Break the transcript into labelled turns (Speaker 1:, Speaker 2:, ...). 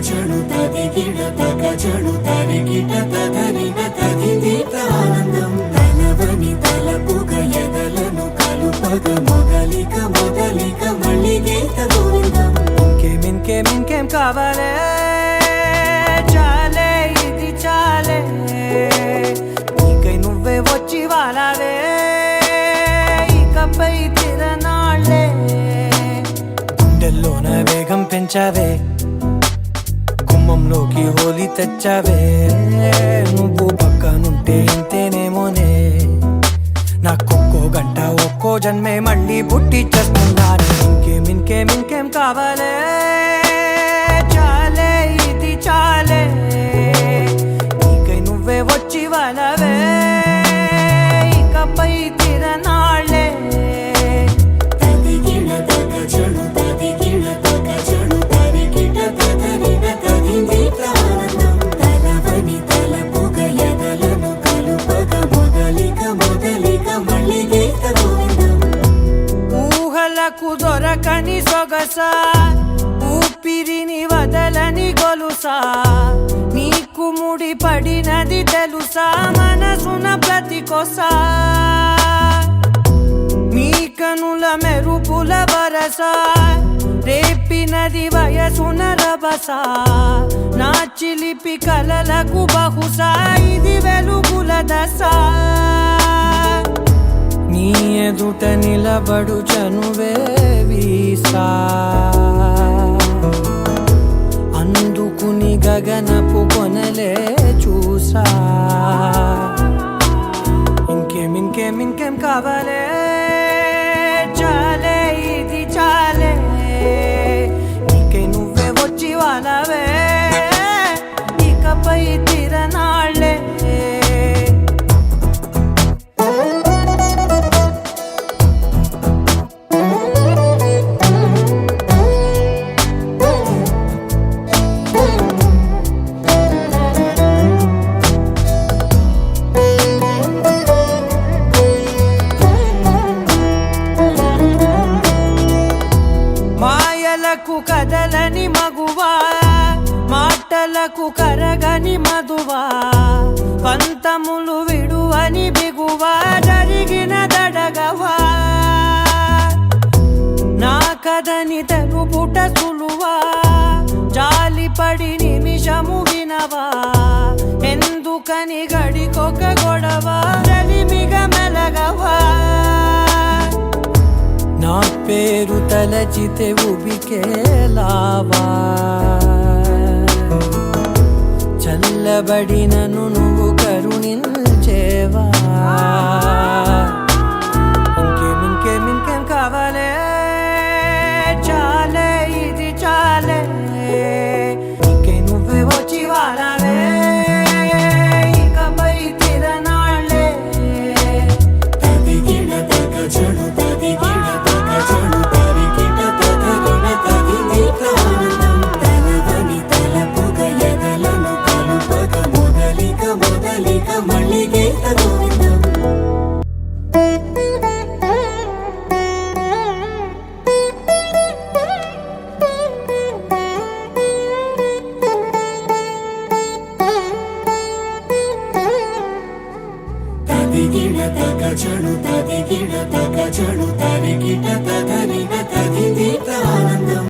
Speaker 1: చణు తది గిడ తగ చణు తరి గిట తదరిన తది దీత ఆనందం తలవని తలపుగ ఎదలను కలుపగ మొదలిక మొదలిక మళ్ళీ గీత గోవిందం
Speaker 2: ఇంకేం కావాలే చాలే ఇది చాలే నీకై నువ్వే వచ్చి వాలావే ఇకపై తిరనాళ్ళే గుండెల్లోన వేగం పెంచావే గుమ్మంలోకి హోలీ తెచ్చావే నువ్వు పక్కనుంటే ఇంతేనేమోనే నాకొక్కో గంట ఒక్కో జన్మే మళ్ళీ పుట్టి చేస్తున్నాను ఇంకేం కావాలే చాలే ఇది చాలే నీకై నువ్వే వచ్చి వాలవే ఇకపై తిరనాళ్ళే
Speaker 1: తది గిడ తగ చణు తది గిడ తగ చణు తరి గిట తదరిన తది దీత ఆనందం తలవని తలపుగ ఎదలను కలుపగ మొదలిక మొదలిక మళ్ళీ గీత గోవిందం
Speaker 2: ఊహలకు దొరకని సొగసా ఊపిరిని వదలని గొలుసా నీకు ముడి పడినది తెలుసా మనసున ప్రతి కొసా నీ కనుల మెరుపుల వరసా రేపినది వయసున రభసా నా చిలిపి కలలకు బహుశా ఇది వెలుగుల దశ నీ ఎదుట నిలబడు చనువే వీసా అందుకుని గగనపు కొనలే చూసా ఇంకేం కావాలే చాలే ఇది చాలే నీకై నువ్వే వచ్చి వాలవే ఇకపై తిరనాళ్ళే మాయలకు కదలని మగువా మాటలకు కరగని మధువా పంతములు విడువని బిగువా జరిగిన దడగవా నా కదని తెలుపుట సులువా జాలిపడి నిమిషము వినవా ఎందుకని గడికొక గొడవ రలిమిగ మెలగవా నా పేరు తలచితే ఉబికేలావా చల్లబడినను నువ్వు కరుణించేవా ఇంకేం కావాలే చాలే ఇది చాలే నీకై నువ్వే వచ్చి వాలవే ఇకపై తిరనాళ్ళే
Speaker 1: తది గిడ తగ చణు తది గిడ తగ చణు తరి గిట తదరిన తది దీత ఆనందం తలవని తలపుగ ఎదలను కలుపగ మొదలిక మొదలిక మళ్ళీ గీత గోవిందం తది గిడ తగ చణు తది గిడ తగ చణు తరి గిట